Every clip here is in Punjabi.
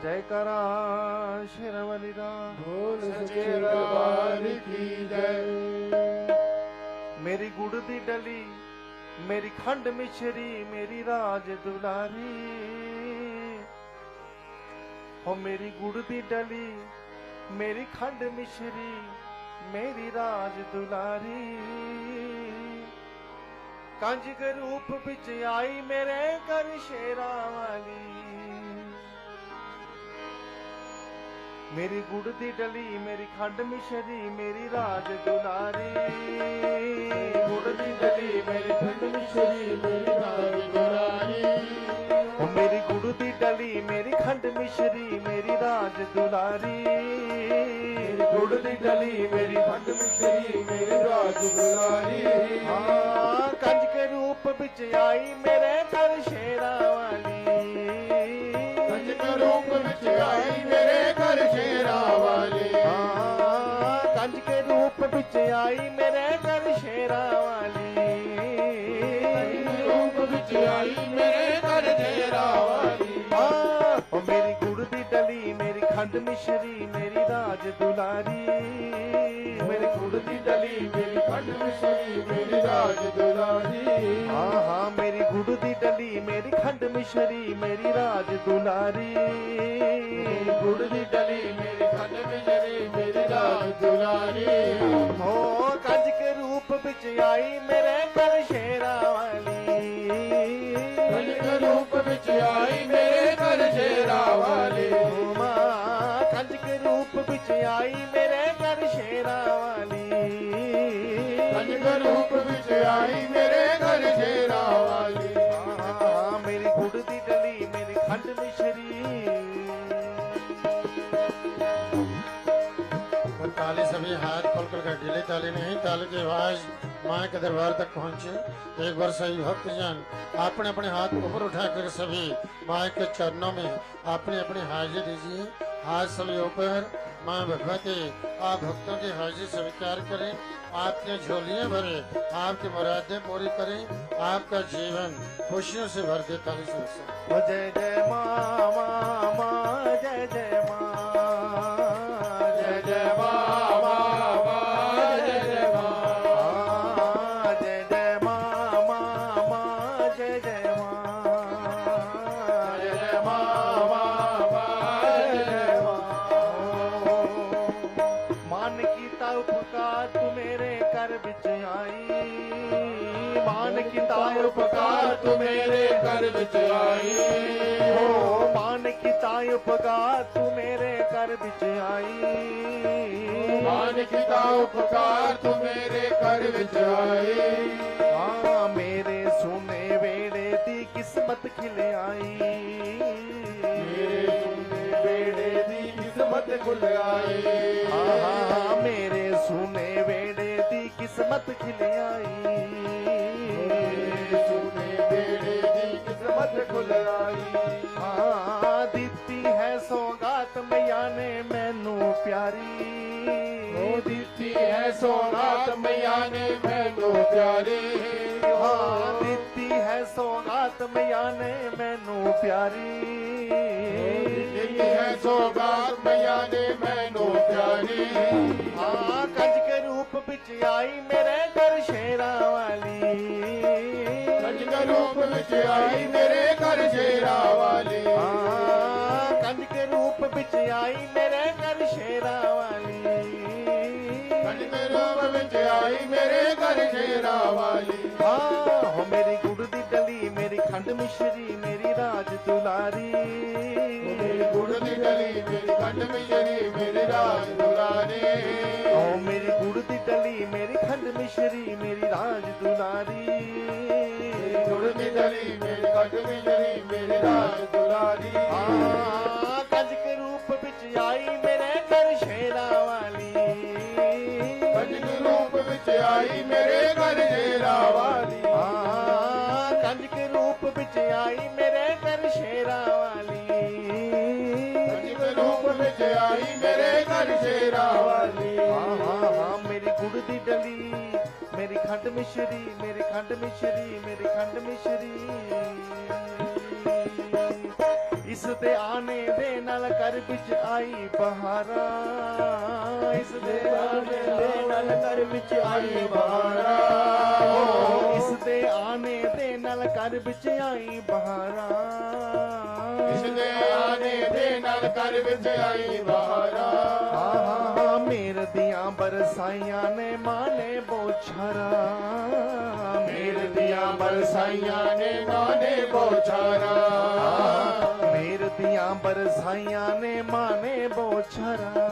जयकारा शेरावाली दा बोल सच्चे दरबार की जय। मेरी गुड़ दी डली मेरी खंड मिश्री मेरी राज दुलारी हो मेरी गुड़ दी डली मेरी खंड मिश्री मेरी राज दुलारी कंज के रूप बिच आई मेरे कर शेरा वाली मेरी गुड़ दी डली मेरी खंड मिश्री मेरी राज दुलारी गुड़ दी डली मेरी खंड मिश्री मेरी राज दुलारी ओ मेरी गुड़ दी डली मेरी खंड मिश्री मेरी राज दुलारी गुड़ दी डली मेरी खंड मिश्री मेरी राज दुलारी हाँ कंज के रूप बिच आई मेरे कर शेरा वाली कंज के रूप बिच आई मेरे घर शेरा वाली कंज के रूप बिच आई मेरे घर शेरा वाली रूप बिच आई मेरे घर शेरा वाली ओ मेरी गुड़ दी डली मेरी खंड मिश्री मेरी राज दुलारी मेरी गुड़ दी डली मेरी खंड मिश्री मेरी राज दुलारी हाँ मेरी गुड़ दी डली मेरी खंड मिश्री मेरी राज दुलारी गुड़ दी डली मेरी खंड मिश्री मेरी राज दुलारी हो कंज के रूप बिच आई मेरे कर शेरा वाली कंज के रूप बिच आई मेरे घर शेरा वाली कंज के रूप बिच आई मेरे घर शेरा वाली कंज के रूप बिच आई मेरे घर शेरा वाली मेरी गुड़ दी डली मेरी खंड मिश्री ताली सभी हाथ खोलकर कर ढीले ताली नहीं, ताली की आवाज माँ के दरबार तक पहुँचे। एक बार सभी भक्त जन अपने अपने हाथ ऊपर उठाकर सभी माँ के चरणों में अपनी अपनी हाजिरी दीजिए। हाथ सभी ऊपर, माँ भगवती आप भक्तों की हाजिरी स्वीकार करें, आपके झोलियां भरे, आपकी मुरादें पूरी करें, आपका जीवन खुशियों से भर दे। ताली से जय जय माँ माँ माँ जय जय माँ जय जय माँ माँ माँ जय जय माँ जय जय माँ माँ माँ जय जय माँ जय जय माँ माँ माँ जय जय मान कीता उपकार तू मेरे कर बिच आई मान कीता उपकार तू मेरे घर बिच आई हो मान कीता उपकार तू मेरे कर बिच आई मान कीता उपकार तू मेरे घर बिच आई हाँ मेरे सुने वेड़े दी किस्मत खिल आई मेरे सुने बेड़े दी किस्मत खुल आई हाँ मेरे सुने वेड़े दी किस्मत खिल आई मेरे सुने बेड़े दी किस्मत खुल आई हाँ दिती है सौगात मैया ने मैनू प्यारी ओ दिती है सौगात मैया ने मैनू प्यारी हाँ दिती है सौगात मैया ने मैनू प्यारी दिती है सौगात मैया ने मैनू प्यारी हाँ कंज के रूप बिच आई मेरे घर शेरा वाली कंज के रूप बिच आई मेरे घर शेरा वाली कंज के रूप बिच आई मेरे घर शेरा वाली कंज के रूप बिच आई मेरे घर शेरा वाली हो मेरी गुड़ दी डली मेरी खंड मिश्री मेरी राज दुलारी मेरी गुड़ दी डली मेरी खंड मिश्री मेरी राज दुलारी ओ मेरी गुड़ दी डली मेरी खंड मिश्री मेरी राज दुलारी गुड़ दी डली मेरी खंड मिश्री मेरी राज दुलारी कंज के रूप बिच आई मेरे घर शेरा वाली कंज के रूप बिच आई मेरे घर शेरा वाली कंज के रूप बिच आई मेरे घर शेरा वाली कंज के रूप बिच आई मेरे घर शेरा वाली मेरी गुड़ दी डली मेरी खंड मिश्री मेरी खंड मिश्री मेरी खंड मिश्री ਇਸ ਦੇ ਆਨੇ ਦੇ ਨਾਲ ਘਰ ਵਿੱਚ ਆਈ ਬਹਾਰਾਂ, ਇਸ ਦੇ ਆਨੇ ਦੇ ਨਾਲ ਘਰ ਵਿੱਚ ਆਈ ਬਹਾਰਾਂ, ਇਸ ਦੇ ਆਨੇ ਦੇ ਨਾਲ ਘਰ ਵਿੱਚ ਆਈ ਬਹਾਰਾਂ, ਇਸ ਦੇ ਆਨੇ ਦੇ ਨਾਲ ਘਰ ਵਿੱਚ ਆਈ ਬਹਾਰਾਂ। ਮੇਰ ਦੀਆਂ ਬਰਸਾਈਆਂ ਨੇ ਮਾਨੇ ਬੋਛਾਰਾਂ, ਮੇਰ ਦੀਆਂ ਬਰਸਾਈਆਂ ਨੇ ਮਾਨੇ ਬੋਛਾਰਾਂ, ਮੇਰ ਦੀਆਂ ਬਰਸਾਈਆਂ ਨੇ ਮਾਨੇ ਬੋਛਾਰਾਂ,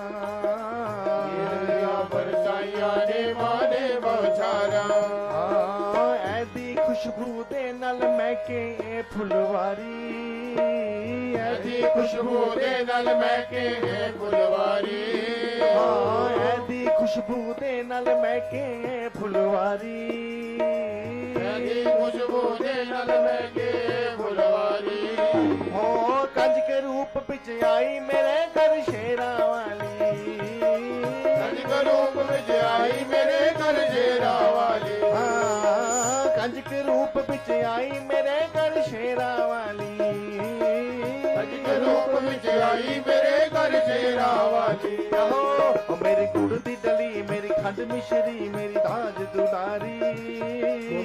ਮੇਰ ਦੀਆਂ ਬਰਸਾਈਆਂ ਨੇ ਮਾਨੇ ਬੋਛਾਰਾਂ। ਐਦੀ ਖੁਸ਼ਬੂ ਦੇ ਨਾਲ ਮਹਿਕੇ ਇਹ ਫੁਲਵਾਰੀ, ਐਦੀ ਖੁਸ਼ਬੂ ਦੇ ਨਾਲ ਮਹਿਕੇ ਇਹ ਫੁਲਵਾਰੀ, ਐਦੀ ਖੁਸ਼ਬੂ ਦੇ ਨਾਲ ਮਹਿਕੇ ਇਹ ਫੁਲਵਾਰੀ, ਐਦੀ ਖੁਸ਼ਬੂ ਦੇ ਨਾਲ ਮਹਿਕੇ ਇਹ ਫੁਲਵਾਰੀ। ਹੋ ਕੰਜ ਕੇ ਰੂਪ ਵਿੱਚ ਆਈ ਮੇਰੇ ਘਰ ਸ਼ੇਰਾਂ ਵਾਲੀ, ਕੰਜ ਕੇ ਰੂਪ ਵਿੱਚ ਆਈ ਮੇਰੇ ਘਰ ਸ਼ੇਰਾਂ ਵਾਲੀ, ਕੰਜ ਕੇ ਰੂਪ ਵਿੱਚ ਆਈ ਮੇਰੇ ਘਰ ਸ਼ੇਰਾਂ ਵਾਲੀ, ਕੰਜ ਕੇ ਰੂਪ ਵਿੱਚ ਆਈ ਮੇਰੇ ਘਰ ਸ਼ੇਰਾਂ ਵਾਲੀ। ਓ ਮੇਰੀ ਗੁੜ ਦੀ ਡਲੀ, ਮੇਰੀ ਖੰਡ ਮਿਸ਼ਰੀ, ਮੇਰੀ ਦਾਜ ਦੁਲਾਰੀ,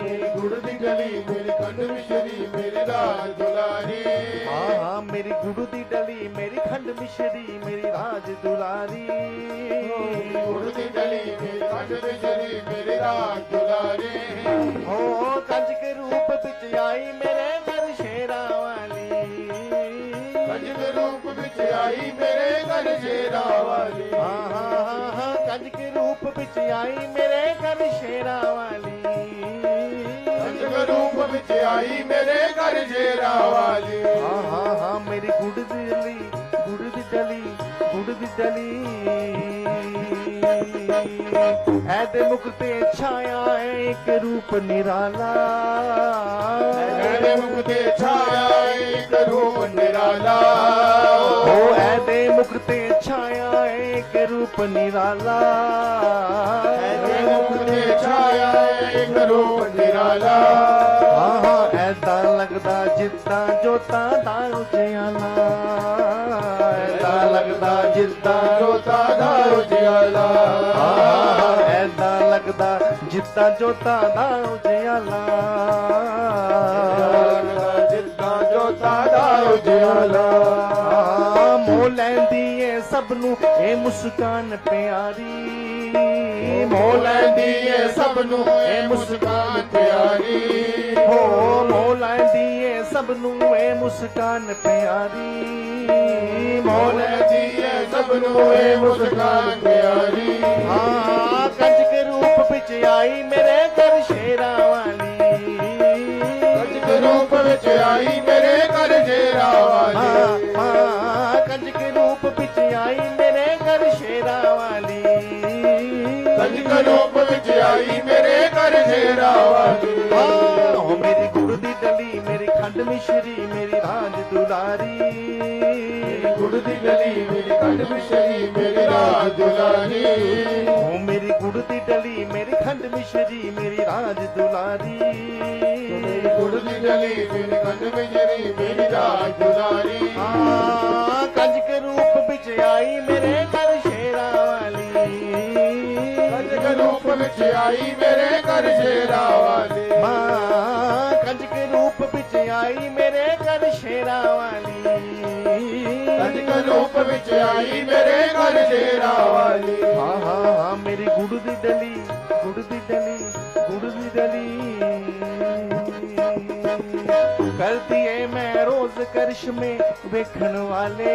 ਮੇਰੀ ਗੁੜ ਦੀ ਡਲੀ, ਮੇਰੀ ਖੰਡ ਮਿਸ਼ਰੀ, ਮੇਰੀ ਰਾਜ ਦੁਲਾਰੀ, ਹਾਂ ਮੇਰੀ ਗੁੜ ਦੀ ਡਲੀ, ਮੇਰੀ ਖੰਡ ਮਿਸ਼ਰੀ, ਮੇਰੀ ਰਾਜ ਦੁਲਾਰੀ, ਮੇਰੀ ਗੁੜ ਦੀ ਡਲੀ, ਮੇਰੀ ਖੰਡ ਮਿਸ਼ਰੀ, ਮੇਰੀ ਰਾਜ ਦੁਲਾਰੀ। ਹੋ ਕੰਜ ਕੇ ਰੂਪ ਵਿੱਚ ਆਈ ਮੇਰੇ ਘਰ ਸ਼ੇਰਾਂ ਵਾਲੀ, ਕੰਜ ਕੇ ਰੂਪ ਵਿੱਚ ਆਈ ਮੇਰੇ ਘਰ ਸ਼ੇਰਾਂ ਵਾਲੀ, ਕੰਜ ਕੇ ਰੂਪ ਵਿੱਚ ਆਈ ਮੇਰੇ ਘਰ ਸ਼ੇਰਾਂ ਵਾਲੀ, ਕੰਜ ਕੇ ਰੂਪ ਵਿੱਚ ਆਈ ਮੇਰੇ ਘਰ ਸ਼ੇਰਾਂ ਵਾਲੀ। ਮੇਰੀ ਗੁੜ ਦੀ ਡਲੀ, ਗੁੜ ਦੀ ਡਲੀ, ਗੁੜ ਦੀ ਡਲੀ, ਐਦੇ ਮੁਖ ਤੇ ਛਾਇਆ ਹੈ ਇੱਕ ਰੂਪ ਨਿਰਾਲਾ, ਐਦੇ ਮੁਖ ਤੇ ਛਾਇਆ ਇੱਕ ਰੂਪ ਨਿਰਾਲਾ, ਓ ਐਦੇ ਮੁਖ ਤੇ ਛਾਇਆ ਹੈ ਇੱਕ ਰੂਪ ਨਿਰਾਲਾ, ਐਦੇ ਮੁਖ ਤੇ ਛਾਇਆ ਇੱਕ ਰੂਪ ਨਿਰਾਲਾ। ਐਦਾਂ ਲੱਗਦਾ ਜਿੱਦਾਂ ਜੋਤਾਂ ਦਾ ਉਜਿਆਲਾ, ਐਦਾਂ ਲੱਗਦਾ ਜਿੱਦਾਂ ਜੋਤਾਂ ਦਾ ਉਜਿਆਲਾ, ਐਦਾਂ ਲੱਗਦਾ ਜਿੱਦਾਂ ਜੋਤਾਂ ਦਾ ਉਜਿਆਲਾ, ਲੱਗਦਾ ਜਿੱਦਾਂ ਜੋਤਾਂ ਦਾ ਉਜਿਆਲਾ। ਮੋਹ ਲੈਂਦੀ ਏ ਸਭ ਨੂੰ ਇਹ ਮੁਸਕਾਨ ਪਿਆਰੀ, ਮੋਹ ਲੈਂਦੀ ਏ ਸਭ ਨੂੰ ਇਹ ਮੁਸਕਾਨ ਪਿਆਰੀ, ਹੋ ਮੋਹ ਲੈਂਦੀ ਏ ਸਭ ਨੂੰ ਇਹ ਮੁਸਕਾਨ ਪਿਆਰੀ, ਮੋਹ ਲੈਂਦੀ ਏ ਸਭ ਨੂੰ ਇਹ ਮੁਸਕਾਨ ਪਿਆਰੀ। ਕੰਜ ਕੇ ਰੂਪ ਵਿੱਚ ਆਈ ਮੇਰੇ ਘਰ ਸ਼ੇਰਾਂ ਵਾਲੀ, ਕੰਜ ਕੇ ਰੂਪ ਵਿੱਚ ਆਈ ਮੇਰੇ ਘਰ ਸ਼ੇਰਾਂ ਵਾਲੀ, ਕੰਜ ਕੇ ਰੂਪ ਵਿੱਚ ਆਈ ਮੇਰੇ ਘਰ ਸ਼ੇਰਾਂ ਵਾਲੀ, ਕੰਜ ਕੇ ਰੂਪ ਵਿੱਚ ਆਈ ਮੇਰੇ ਘਰ ਸ਼ੇਰਾਂ ਵਾਲੀ। ਓ ਮੇਰੀ ਗੁੜ ਦੀ ਡਲੀ, ਮੇਰੀ ਖੰਡ ਮਿਸ਼ਰੀ, ਮੇਰੀ ਰਾਜ ਦੁਲਾਰੀ, ਮੇਰੀ ਗੁੜ ਦੀ ਡਲੀ, ਮੇਰੀ ਖੰਡ ਮਿਸ਼ਰੀ, ਮੇਰੀ ਰਾਜ ਦੁਲਾਰੀ, ਓ ਮੇਰੀ ਗੁੜ ਦੀ ਡਲੀ, ਮੇਰੀ ਖੰਡ ਮਿਸ਼ਰੀ, ਮੇਰੀ ਰਾਜ ਦੁਲਾਰੀ, ਮੇਰੀ ਗੁੜ ਦੀ ਡਲੀ, ਮੇਰੀ ਖੰਡ ਮਿਸ਼ਰੀ, ਮੇਰੀ ਰਾਜ ਦੁਲਾਰੀ। ਕੰਜ ਕੇ ਰੂਪ ਵਿੱਚ ਆਈ ਮੇਰੇ ਘਰ ਸ਼ੇਰਾਂ ਵਾਲੀ, ਕੰਜ ਕੇ ਰੂਪ ਵਿੱਚ ਆਈ ਮੇਰੇ ਘਰ ਸ਼ੇਰਾਂ ਵਾਲੀ, ਕੰਜ ਕੇ ਰੂਪ ਵਿੱਚ ਆਈ ਮੇਰੇ ਘਰ ਸ਼ੇਰਾਂ ਵਾਲੀ, ਕੰਜ ਕੇ ਰੂਪ ਵਿੱਚ ਆਈ ਮੇਰੇ ਘਰ ਸ਼ੇਰਾਂ ਵਾਲੀ। ਮੇਰੀ ਗੁੜ ਦੀ ਡਲੀ, ਗੁੜ ਦੀ ਡਲੀ, ਗੁੜ ਦੀ ਡਲੀ, करती है मैं रोज करिश्मे वेखण वाले,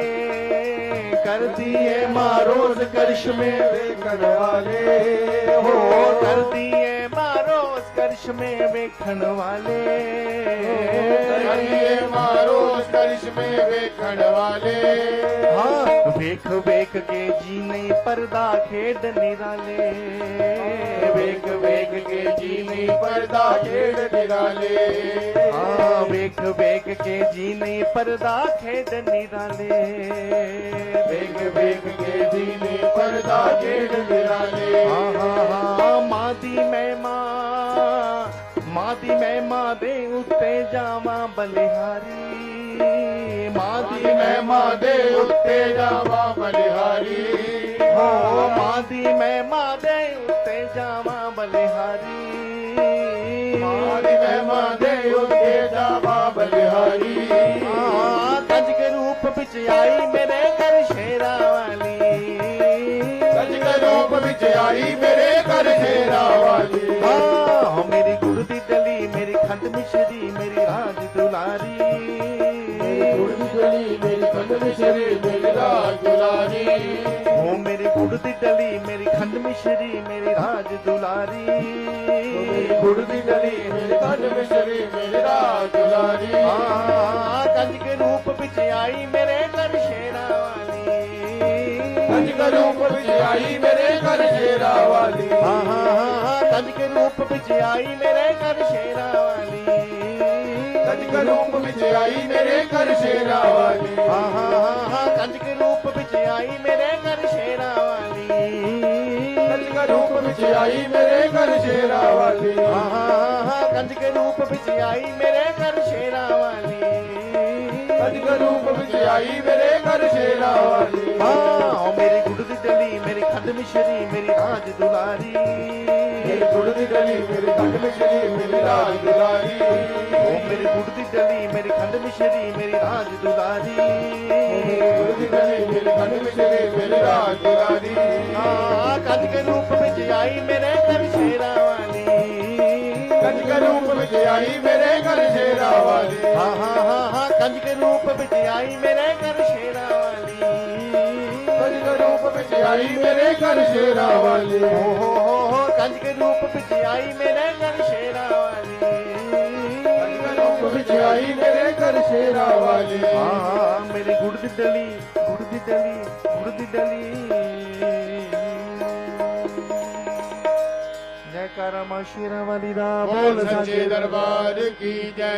करती है माँ रोज करिश्मे वेखण वाले, हो करती है माँ रोज करिश्मे वेखण वाले, करती है माँ रोज करिश्मे वेखण वाले। हाँ वेख वेख के जी नहीं पर्दा खेड निराले, वेख वेख के जी नहीं पर्दा खेड निराले, हाँ वेख वेख के जी नहीं पर्दा खेड निराले, वेख वेख के जी नहीं पर्दा खेड निराले। माँ दी मैं माँ दी मैं माँ दे उत्ते जावा बलिहारी, ਮਾਂ ਦੀ ਮਹਿਮਾ ਦੇ ਉੱਤੇ ਜਾਵਾਂ ਬਲਿਹਾਰੀ ਹੋ ਮਾਂ ਦੀ ਮਹਿਮਾ ਦੇ ਉੱਤੇ ਜਾਵਾਂ ਬਲਿਹਾਰੀ ਮਾਂ ਦੀ ਮਹਿਮਾ ਦੇ ਉੱਤੇ ਜਾਵਾਂ ਬਲਿਹਾਰੀ ਕੰਜ ਕੇ ਰੂਪ ਵਿੱਚ ਆਈ ਮੇਰੇ ਘਰ ਸ਼ੇਰਾਂ ਵਾਲੀ ਸੱਚ ਕੇ ਰੂਪ ਵਿੱਚ ਆਈ ਮੇਰੇ ਘਰ ਸ਼ੇਰਾ ਵਾਲੀ ਹਾਂ ਮੇਰੀ ਗੁਰ ਦੀ ਡਲੀ ਮੇਰੀ ਖੰਡ ਮਿਸ਼ਰੀ ਮੇਰੀ ਰਾਜ ਦੁਲਾਰੀ ਗੁਰ ਦੀ ਗਲੀ ਮੇਰੀ ਕੰਧ ਮਿਸ਼ਰੀ ਮੇਰੀ ਰਾਜ ਦੁਲਾਰੀ ਹੋ ਮੇਰੀ ਗੁਰ ਦੀ ਡਲੀ ਮੇਰੀ ਖੰਡ ਮਿਸ਼ਰੀ ਮੇਰੀ ਰਾਜ ਦੁਲਾਰੀ ਮੇਰੀ ਗੁਰ ਦੀ ਗਲੀ ਮੇਰੀ ਕੰਧ ਮਿਸ਼ਰੀ ਮੇਰੀ ਰਾਜ ਦੁਲਾਰੀ ਕੰਜ ਕੇ ਰੂਪ ਵਿੱਚ ਆਈ ਮੇਰੇ ਘਰ ਸ਼ੇਰਾਂ ਵਾਲੀ ਕੰਜ ਕੇ ਰੂਪ ਵਿੱਚ ਆਈ ਮੇਰੇ ਘਰ ਸ਼ੇਰਾ ਵਾਲੀ ਕੰਜ ਕੇ ਰੂਪ ਵਿੱਚ ਆਈ ਮੇਰੇ ਘਰ ਸ਼ੇਰਾਂ ਵਾਲੀ ਕੰਜ ਕੇ ਰੂਪ ਵਿੱਚ ਆਈ ਮੇਰੇ ਘਰ ਸ਼ੇਰਾ ਵਾਲੀ ਕੰਜ ਕੇ ਰੂਪ ਵਿੱਚ ਆਈ ਮੇਰੇ ਘਰ ਸ਼ੇਰਾਂ ਵਾਲੀ ਕੰਜ ਕੇ ਰੂਪ ਵਿੱਚ ਆਈ ਮੇਰੇ ਘਰ ਸ਼ੇਰਾ ਵਾਲੀ ਕੰਜ ਕੇ ਰੂਪ ਵਿੱਚ ਆਈ ਮੇਰੇ ਘਰ ਸ਼ੇਰਾਂ ਵਾਲੀ ਕੰਜ ਕੇ ਰੂਪ ਵਿੱਚ ਆਈ ਮੇਰੇ ਘਰ ਸ਼ੇਰਾ ਵਾਲੀ ਮੇਰੀ ਗੁੜ ਦੀ ਡਲੀ ਮੇਰੀ ਖੰਡ ਮਿਸ਼ਰੀ ਮੇਰੀ ਰਾਜ ਦੁਲਾਰੀ ਮੇਰੀ ਗੁੜ ਦੀ ਗਲੀ ਮੇਰੀ ਕੰਧ ਮਿਸ਼ਰੀ ਮੇਰੀ ਰਾਜ ਦੁਲਾਰੀ ਮੇਰੀ ਗੁੜ ਦੀ ਡਲੀ ਮੇਰੀ ਖੰਡ ਮਿਸ਼ਰੀ ਮੇਰੀ ਰਾਜ ਦੁਲਾਰੀ ਮੇਰੀ ਗੁੜ ਦੀ ਗਲੀ ਮੇਰੀ ਕੰਧ ਮਿਸ਼ਰੀ ਮੇਰੀ ਰਾਜ ਦੁਲਾਰੀ ਕੰਜ ਕੇ ਰੂਪ ਵਿੱਚ ਆਈ ਮੇਰੇ ਘਰ ਸ਼ੇਰਾਂ ਵਾਲੀ ਕੰਜ ਕੇ ਰੂਪ ਵਿੱਚ ਆਈ ਮੇਰੇ ਘਰ ਸ਼ੇਰਾ ਵਾਲੀ ਕੰਜ ਕੇ ਰੂਪ ਵਿੱਚ ਆਈ ਮੇਰੇ ਘਰ ਸ਼ੇਰਾਂ ਵਾਲੀ ਕੰਜ ਕੇ ਰੂਪ ਵਿੱਚ ਆਈ ਮੇਰੇ ਘਰ ਸ਼ੇਰਾ ਵਾਲੀ ਕੰਜ ਕੇ ਰੂਪ ਵਿੱਚ ਆਈ ਮੇਰੇ ਘਰ ਸ਼ੇਰਾਂ ਵਾਲੀ ਕੰਜ ਕੇ ਰੂਪ ਵਿੱਚ ਆਈ ਮੇਰੇ ਘਰ ਸ਼ੇਰਾ ਵਾਲੀ ਮੇਰੀ ਗੁੜ ਦੀ ਡਲੀ ਗੁੜ ਦੀ ਡਲੀ ਗੁੜ ਦੀ ਡਲੀ ਜੈਕਾਰਾ ਮਾਂ ਸ਼ੇਰਾਂ ਵਾਲੀ ਦਾ ਬੋਲ ਸੱਚੇ ਦਰਬਾਰ ਕੀ ਜੈ